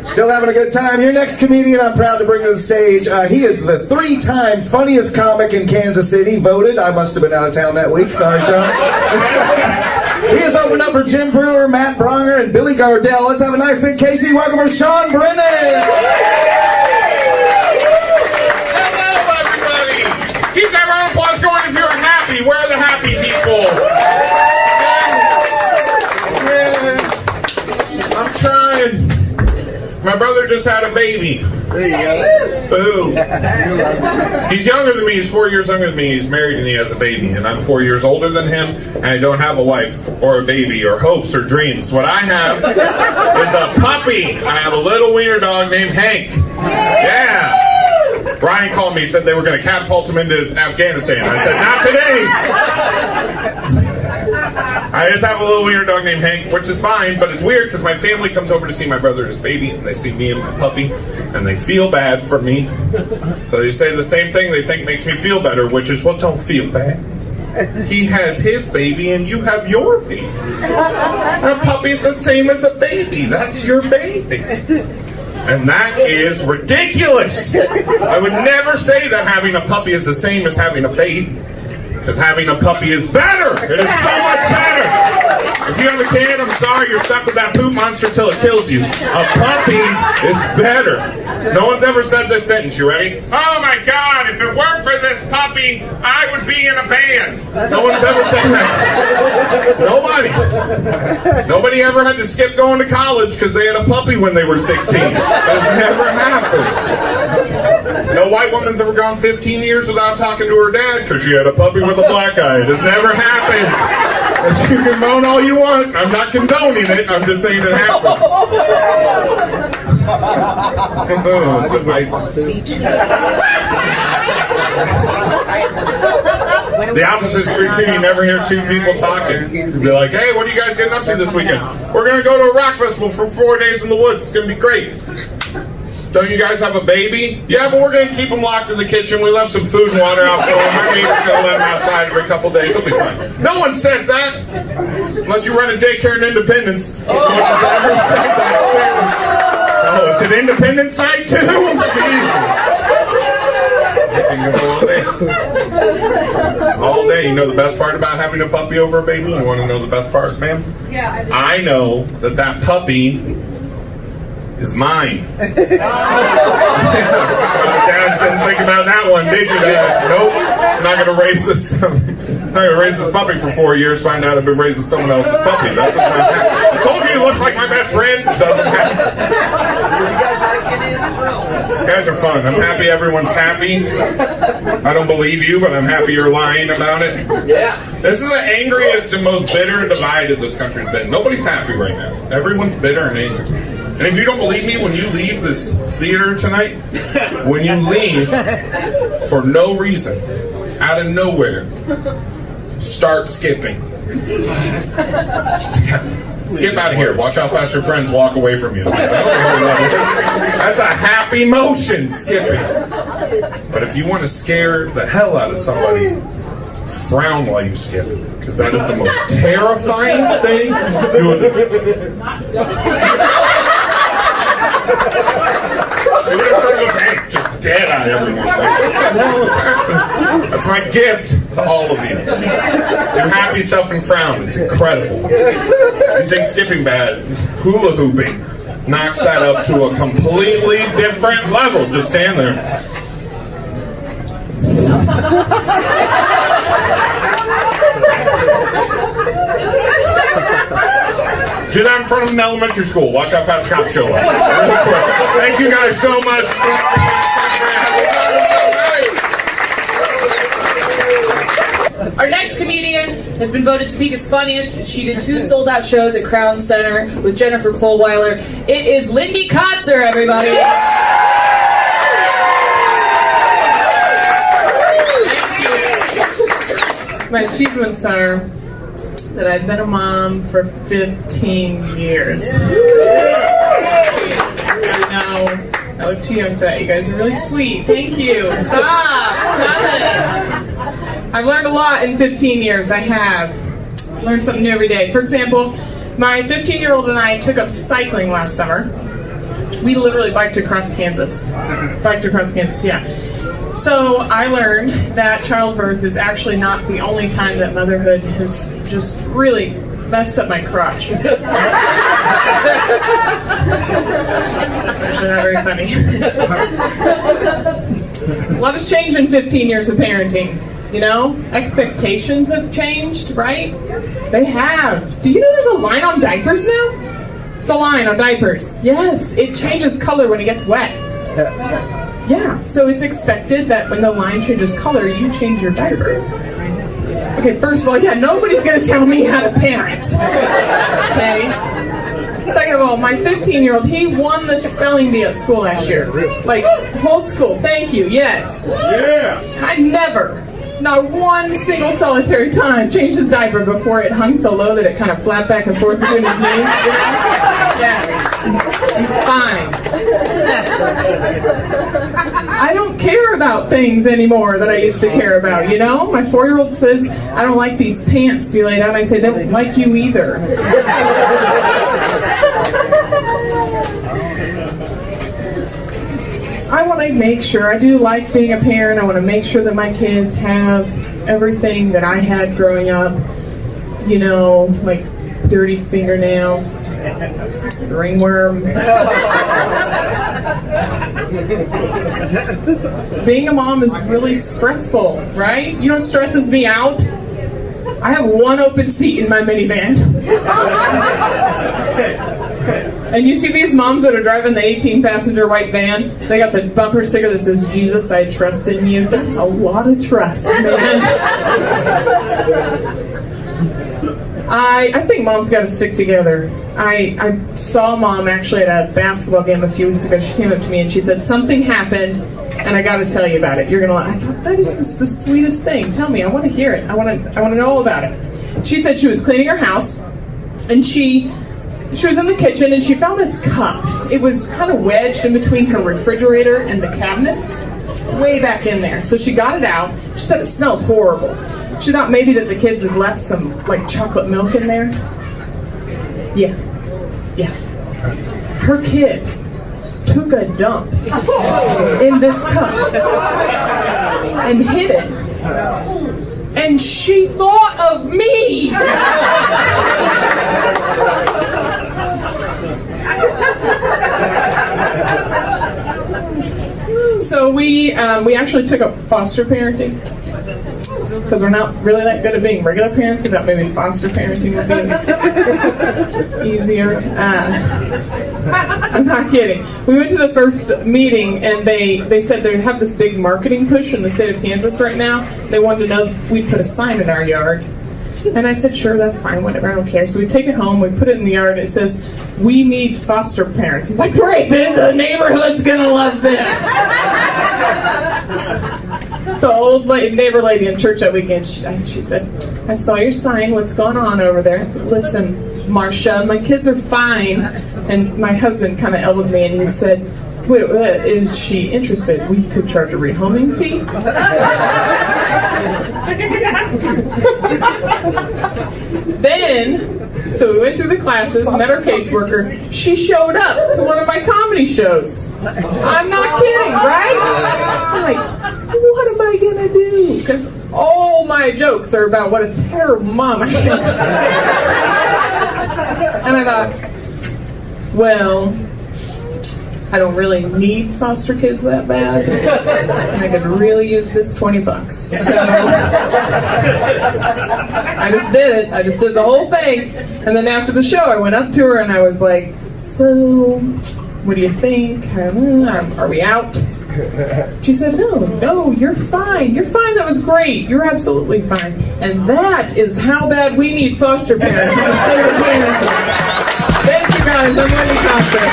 Still having a good time. Your next comedian I'm proud to bring to the stage. He is the 3-time funniest comic in Kansas City. Voted. I must have been out of town that week. Sorry, Sean. He has opened up for Jim Brewer, Matt Bronger, and Billy Gardell. Let's have a nice big KC welcome for Sean Brennan. Hello, everybody. Keep that round of applause going if you're happy. Where are the happy people? I'm trying. My brother just had a baby. There you go. Boo. He's younger than me. He's 4 years younger than me. He's married and he has a baby. And I'm 4 years older than him. And I don't have a wife or a baby or hopes or dreams. What I have is a puppy. I have a little wiener dog named Hank. Yeah. Brian called me. Said they were going to catapult him into Afghanistan. I said, not today. I just have a little weird dog named Hank, which is fine, but it's weird because my family comes over to see my brother and his baby, and they see me and my puppy, and they feel bad for me. So they say the same thing they think makes me feel better, which is, well, don't feel bad. He has his baby, and you have your baby. A puppy's the same as a baby. That's your baby. And that is ridiculous. I would never say that having a puppy is the same as having a baby. Because having a puppy is better. It is so much better. If you have a kid, I'm sorry, you're stuck with that poop monster till it kills you. A puppy is better. No one's ever said this sentence. You ready? Oh my God, if it weren't for this puppy, I would be in a band. No one's ever said that. Nobody ever had to skip going to college because they had a puppy when they were 16. That's never happened. No white woman's ever gone 15 years without talking to her dad because she had a puppy with a black eye. It has never happened. You can moan all you want. I'm not condoning it. I'm just saying it happens. The opposite street too, you never hear two people talking. You'd be like, hey, what are you guys getting up to this weekend? We're going to go to a rock festival for 4 days in the woods. It's going to be great. Don't you guys have a baby? Yeah, but we're going to keep them locked in the kitchen. We left some food and water out for them. Our neighbor's going to let them outside every couple days. It'll be fine. No one says that. Unless you run a daycare in Independence. No one has ever said that sentence. Oh, it's an independent site too? All day. You know the best part about having a puppy over a baby? You want to know the best part, ma'am? Yeah. I know that puppy is mine. Dads didn't think about that one, did you, Dads? Nope. I'm not going to raise this. I'm not going to raise this puppy for 4 years. Find out I've been raising someone else's puppy. That does not happen. I told you look like my best friend. It doesn't happen. You guys are fun. I'm happy everyone's happy. I don't believe you, but I'm happy you're lying about it. Yeah. This is the angriest and most bitter and divided this country's been. Nobody's happy right now. Everyone's bitter and angry. And if you don't believe me, when you leave this theater tonight, when you leave for no reason, out of nowhere, start skipping. Skip out of here. Watch how fast your friends walk away from you. That's a happy motion, skipping. But if you want to scare the hell out of somebody, frown while you skip. Because that is the most terrifying thing you will do. Do it in front of a bank, just dead on everyone. Like, what the hell is happening? That's my gift to all of you. Do happy yourself and frown. It's incredible. You think skipping bad, hula hooping knocks that up to a completely different level. Just stand there. Do that in front of an elementary school. Watch how fast cops show up. Real quick. Thank you guys so much. Our next comedian has been voted Topeka's funniest. She did 2 sold-out shows at Crown Center with Jennifer Fulweiler. It is Lindy Katzer, everybody. My achievements are that I've been a mom for 15 years. I look too young for that. You guys are really sweet. Thank you. Stop it. I've learned a lot in 15 years. I have. Learned something new every day. For example, my 15-year-old and I took up cycling last summer. We literally biked across Kansas. Yeah. So I learned that childbirth is actually not the only time that motherhood has just really messed up my crotch. Actually not very funny. A lot has changed in 15 years of parenting. You know, expectations have changed, right? They have. Do you know there's a line on diapers now? It's a line on diapers. Yes, it changes color when it gets wet. Yeah, so it's expected that when the line changes color, you change your diaper. Okay, first of all, yeah, nobody's going to tell me how to parent. Okay? Second of all, my 15-year-old, he won the spelling bee at school last year. Like, whole school. Thank you, yes. Yeah. I never, not one single solitary time, changed his diaper before it hung so low that it kind of flapped back and forth between his knees. Yeah. He's fine. I don't care about things anymore that I used to care about, you know? My 4-year-old says, I don't like these pants you laid out. I say, they don't like you either. I want to make sure, I do like being a parent. I want to make sure that my kids have everything that I had growing up. You know, like dirty fingernails, Ringworm. Being a mom is really stressful, right? You know what stresses me out? I have one open seat in my minivan. And you see these moms that are driving the 18-passenger white van? They got the bumper sticker that says, "Jesus, I trust in you." That's a lot of trust, man. I think moms got to stick together. I saw Mom actually at a basketball game a few weeks ago. She came up to me and she said, "Something happened, and I got to tell you about it. You're gonna." I thought, that is the sweetest thing. Tell me. I want to hear it. I want to know all about it. She said she was cleaning her house, and she was in the kitchen, and she found this cup. It was kind of wedged in between her refrigerator and the cabinets, way back in there. So she got it out. She said it smelled horrible. She thought maybe that the kids had left some, like, chocolate milk in there. Yeah. Her kid took a dump in this cup and hid it. And she thought of me! So we actually took up foster parenting, because we're not really that good at being regular parents. We thought maybe foster parenting would be easier. I'm not kidding. We went to the first meeting, and they said they have this big marketing push in the state of Kansas right now. They wanted to know if we'd put a sign in our yard. And I said, sure, that's fine, whatever, I don't care. So we take it home, we put it in the yard, and it says, "We need foster parents." I'm like, great, the neighborhood's gonna love this. The old neighbor lady in church that weekend, she said, "I saw your sign, what's going on over there?" I said, "Listen, Marcia, my kids are fine." And my husband kind of elbowed me and he said, "Wait, is she interested? We could charge a rehoming fee." Then, so we went through the classes, met our caseworker. She showed up to one of my comedy shows. I'm not kidding, right? I'm like, what am I gonna do? Because all my jokes are about what a terrible mom I am. And I thought, well, I don't really need foster kids that bad. I could really use this $20. So I just did it. I just did the whole thing. And then after the show, I went up to her and I was like, "So, what do you think? Are we out?" She said, no, you're fine. You're fine. That was great. You're absolutely fine. And that is how bad we need foster parents in the state of Kansas. Thank you guys. I'm Wendy Katzer.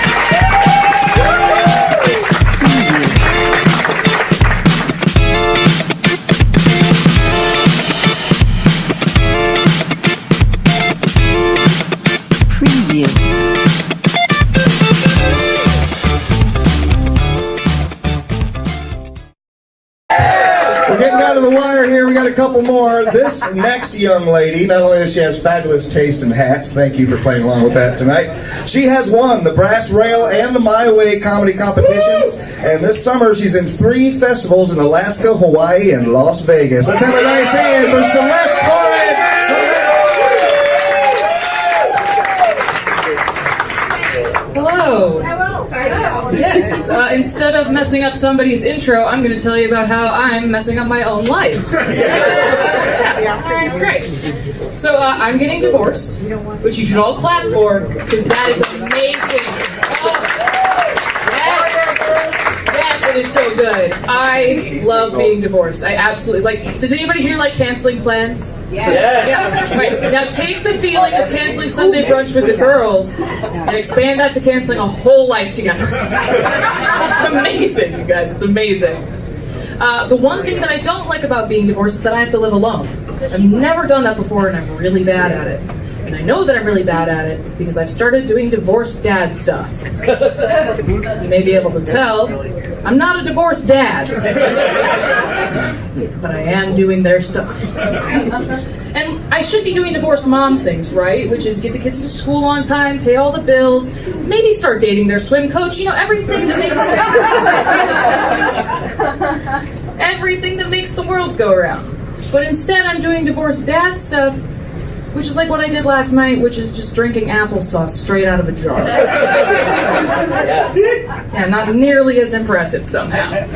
We're getting down to the wire here. We got a couple more. This next young lady, not only does she have fabulous taste in hats, thank you for playing along with that tonight, she has won the Brass Rail and the My Way comedy competitions. And this summer she's in 3 festivals in Alaska, Hawaii, and Las Vegas. Let's have a nice hand for Celeste Torrence. Hello. Yes, instead of messing up somebody's intro, I'm going to tell you about how I'm messing up my own life. Yeah. All right, great. So I'm getting divorced, which you should all clap for, because that is amazing. Oh, yes, it is so good. I love being divorced. I absolutely, does anybody here like canceling plans? Yes. Right, now take the feeling of canceling Sunday brunch with the girls and expand that to canceling a whole life together. It's amazing, you guys. It's amazing. The one thing that I don't like about being divorced is that I have to live alone. I've never done that before, and I'm really bad at it. And I know that I'm really bad at it because I've started doing divorced dad stuff. You may be able to tell, I'm not a divorced dad. But I am doing their stuff. And I should be doing divorced mom things, right? Which is get the kids to school on time, pay all the bills, maybe start dating their swim coach, everything that makes the world go around. But instead I'm doing divorced dad stuff which is like what I did last night, which is just drinking applesauce straight out of a jar. Yeah, not nearly as impressive somehow.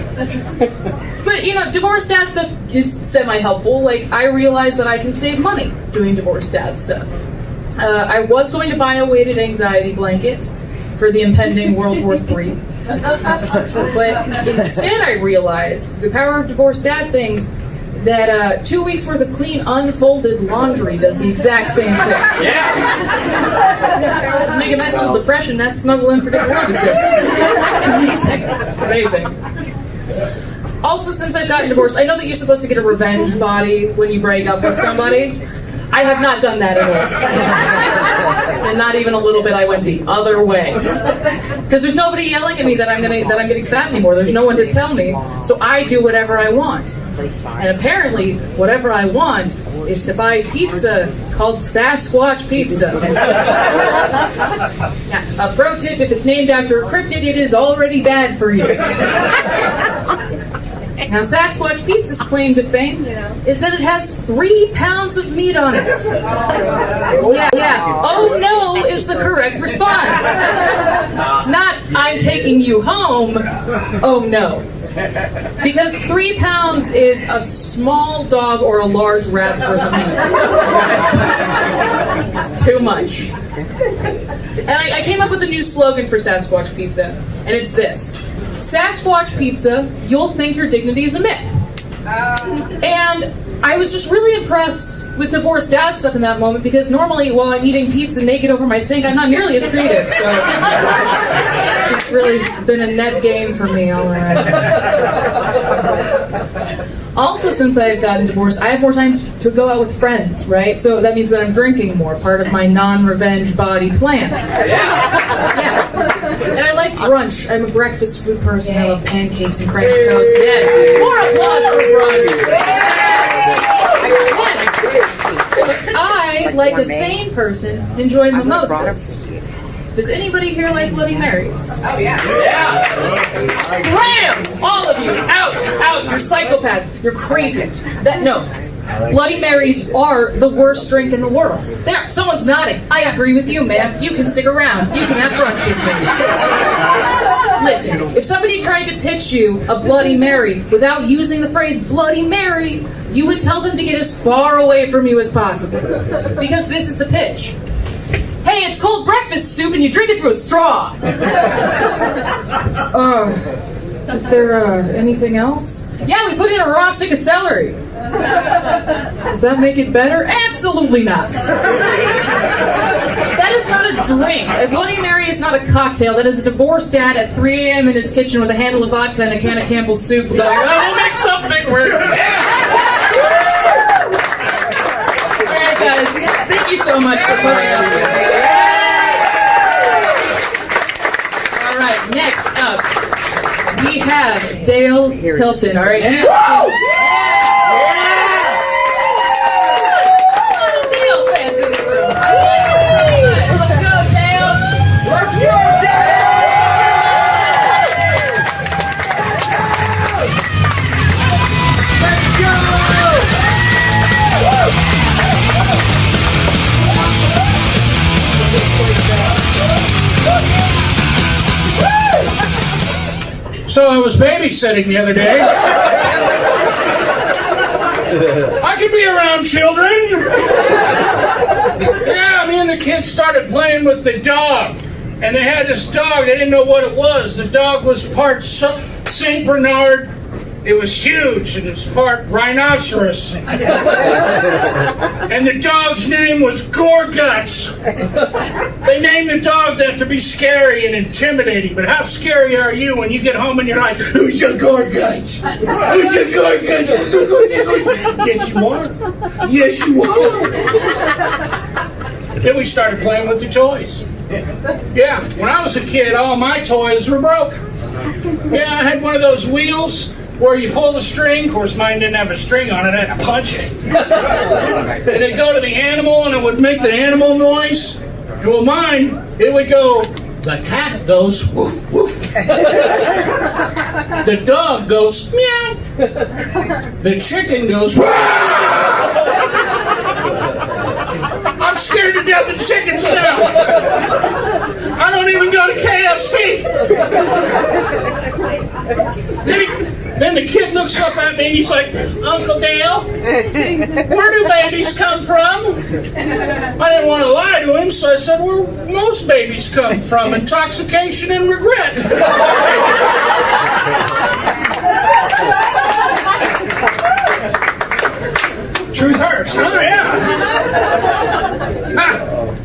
But, you know, divorce dad stuff is semi-helpful. Like, I realized that I can save money doing divorce dad stuff. I was going to buy a weighted anxiety blanket for the impending World War III. But instead I realized, the power of divorce dad things, that 2 weeks worth of clean, unfolded laundry does the exact same thing. Yeah! Just make a nice little depression nest, snuggle in, forget the world exists. It's amazing. It's amazing. Also, since I've gotten divorced, I know that you're supposed to get a revenge body when you break up with somebody. I have not done that at all. And not even a little bit. I went the other way. Because there's nobody yelling at me that I'm getting fat anymore. There's no one to tell me. So I do whatever I want. And apparently, whatever I want is to buy pizza called Sasquatch Pizza. A pro tip, if it's named after a cryptid, it is already bad for you. Now, Sasquatch Pizza's claim to fame is that it has 3 pounds of meat on it. Yeah. Oh no is the correct response. Not, I'm taking you home. Oh no. Because 3 pounds is a small dog or a large rat's worth of meat. It's too much. And I came up with a new slogan for Sasquatch Pizza, and it's this. Sasquatch Pizza, you'll think your dignity is a myth. And I was just really impressed with divorced dad stuff in that moment, because normally while I'm eating pizza naked over my sink, I'm not nearly as creative. So it's just really been a net gain for me all around. Also, since I've gotten divorced, I have more time to go out with friends, right? So that means that I'm drinking more, part of my non-revenge body plan. Yeah. And I like brunch. I'm a breakfast food person. I love pancakes and French toast. Yes. More applause for brunch. Yes. But I, like a sane person, enjoy mimosas. Does anybody here like Bloody Marys? Oh, yeah. Scram! All of you! Out! You're psychopaths. You're crazy. No. Bloody Marys are the worst drink in the world. There, someone's nodding. I agree with you, man. You can stick around. You can have brunch with me. Listen, if somebody tried to pitch you a Bloody Mary without using the phrase Bloody Mary, you would tell them to get as far away from you as possible. Because this is the pitch. Hey, it's cold breakfast soup and you drink it through a straw. Is there anything else? Yeah, we put in a raw stick of celery. Does that make it better? Absolutely not. That is not a drink. A Bloody Mary is not a cocktail. That is a divorced dad at 3 a.m. in his kitchen with a handle of vodka and a can of Campbell soup going, we'll make something work. Alright guys, thank you so much for putting up with me. Alright, next up, we have Dale Hilton. Alright, Dale. So I was babysitting the other day. I could be around children. Yeah, me and the kids started playing with the dog. And they had this dog, they didn't know what it was. The dog was part St. Bernard. It was huge, and it was part rhinoceros. And the dog's name was Gorguts. They named the dog that to be scary and intimidating, but how scary are you when you get home and you're like, who's your Gorguts? Who's your Gorguts? Yes, you are. Yes, you are. Then we started playing with the toys. Yeah, when I was a kid, all my toys were broke. Yeah, I had one of those wheels where you pull the string. Of course, mine didn't have a string on it. I had to punch it. And it'd go to the animal, and it would make the animal noise. And well, mine, it would go, the cat goes, woof, woof. The dog goes, meow. The chicken goes, I'm scared to death of chickens now. I don't even go to KFC. Then the kid looks up at me and he's like, Uncle Dale, where do babies come from? I didn't want to lie to him, so I said, where most babies come from, intoxication and regret. Truth hurts, huh?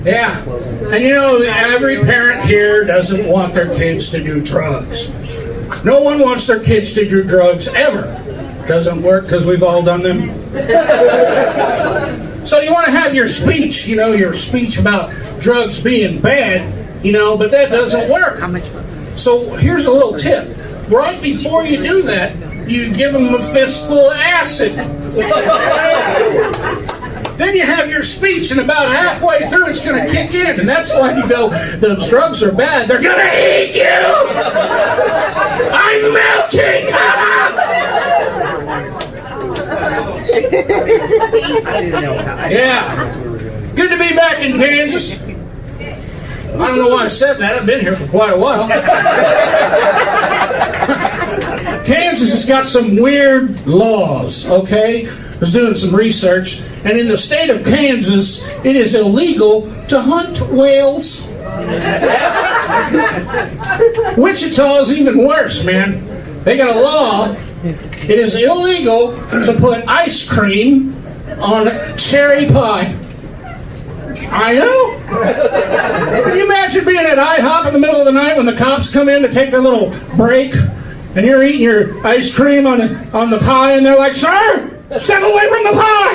Yeah. And you know, every parent here doesn't want their kids to do drugs. No one wants their kids to do drugs ever. Doesn't work because we've all done them. So you want to have your speech, your speech about drugs being bad, but that doesn't work. So here's a little tip. Right before you do that, you give them a fistful of acid. Then you have your speech, and about halfway through it's going to kick in, and that's when you go, those drugs are bad. They're going to eat you! I'm melting! Yeah. Good to be back in Kansas. I don't know why I said that. I've been here for quite a while. Kansas has got some weird laws, okay? I was doing some research, and in the state of Kansas, it is illegal to hunt whales. Wichita is even worse, man. They got a law. It is illegal to put ice cream on cherry pie. I know. Can you imagine being at IHOP in the middle of the night when the cops come in to take their little break, and you're eating your ice cream on the pie, and they're like, sir, step away from the pie!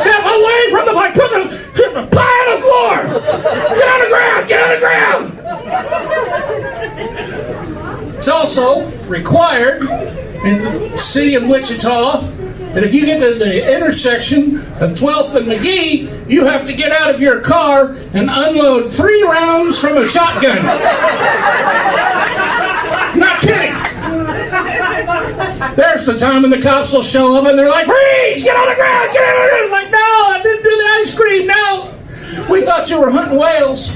Step away from the pie! Put the pie on the floor! Get on the ground! Get on the ground! It's also required in the city of Wichita that if you get to the intersection of 12th and McGee, you have to get out of your car and unload 3 rounds from a shotgun. Not kidding. There's the time when the cops will show up and they're like, freeze! Get on the ground! Get on the ground! I'm like, no, I didn't do the ice cream, no! We thought you were hunting whales.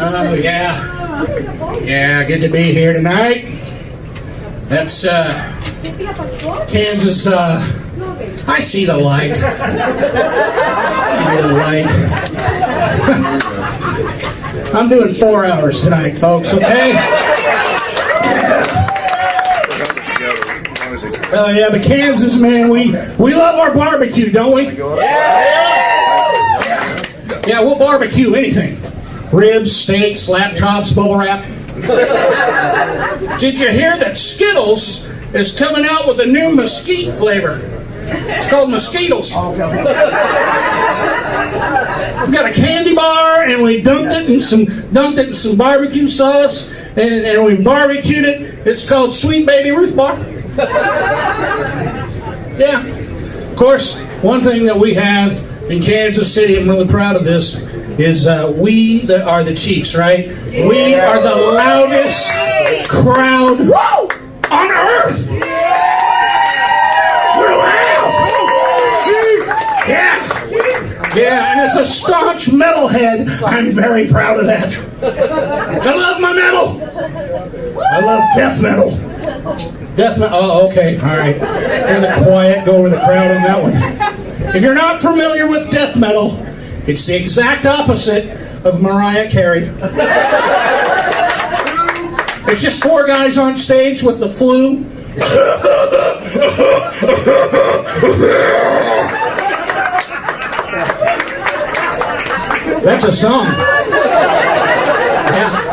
Oh, yeah. Yeah, good to be here tonight. That's, Kansas, I see the light. I see the light. I'm doing 4 hours tonight, folks, okay? Oh, yeah, but Kansas, man, we love our barbecue, don't we? Yeah, we'll barbecue anything. Ribs, steaks, laptops, bubble wrap. Did you hear that Skittles is coming out with a new mesquite flavor? It's called Mosquitoes. We've got a candy bar, and we dumped it in some barbecue sauce, and we barbecued it. It's called Sweet Baby Ruth Bar. Yeah. Of course, one thing that we have in Kansas City, I'm really proud of this, is we that are the Chiefs, right? We are the loudest crowd on earth. We're loud. Yeah, and as a staunch metalhead, I'm very proud of that. I love my metal. I love death metal. Death metal. Oh, okay, all right. Hear the quiet go over the crowd on that one. If you're not familiar with death metal, it's the exact opposite of Mariah Carey. It's just 4 guys on stage with the flu. That's a song. Yeah.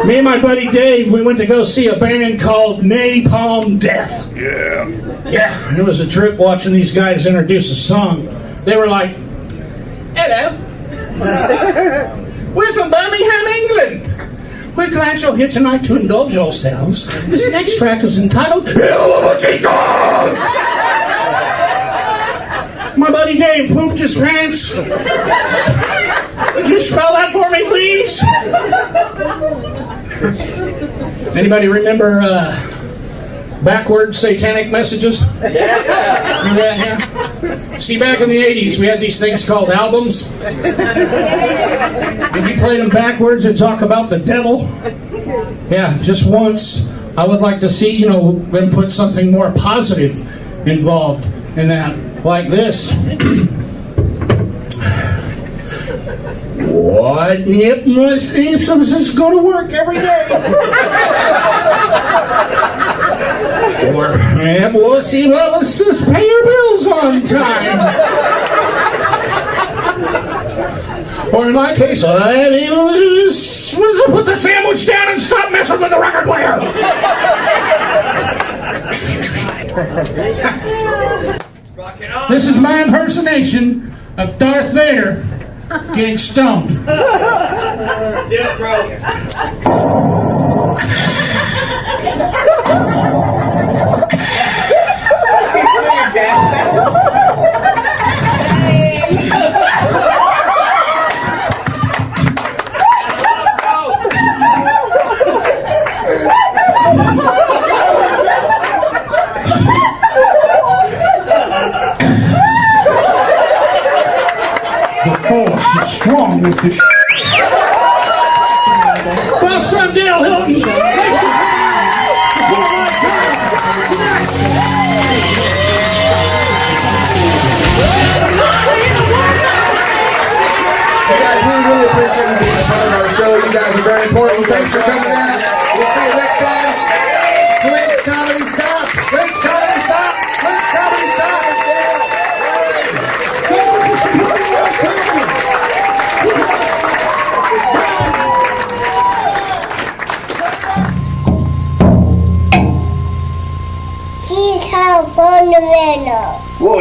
Me and my buddy Dave, we went to go see a band called Napalm Death. Yeah. Yeah, it was a trip watching these guys introduce a song. They were like, hello. We're from Birmingham, England. We're glad you're here tonight to indulge yourselves. This next track is entitled My buddy Dave pooped his pants. Would you spell that for me, please? Anybody remember backward satanic messages? Remember that, yeah? See, back in the 80s, we had these things called albums. If you played them backwards, it'd talk about the devil. Yeah, just once. I would like to see, them put something more positive involved in that, like this. What? Yep, must just go to work every day. Or, yeah, well, see, well, let's just pay your bills on time. Or in my case, just put the sandwich down and stop messing with the record player. This is my impersonation of Darth Vader getting stoned. Yeah, bro. The force is strong with the folks, I'm Dale Hilton. Hey guys, we really appreciate you being a part of our show. You guys are very important. Thanks for coming out. We'll see you next time. Clint's Comedy Stop. Clint's Comedy Stop. Clint's Comedy Stop. He's out on the window. Whoa.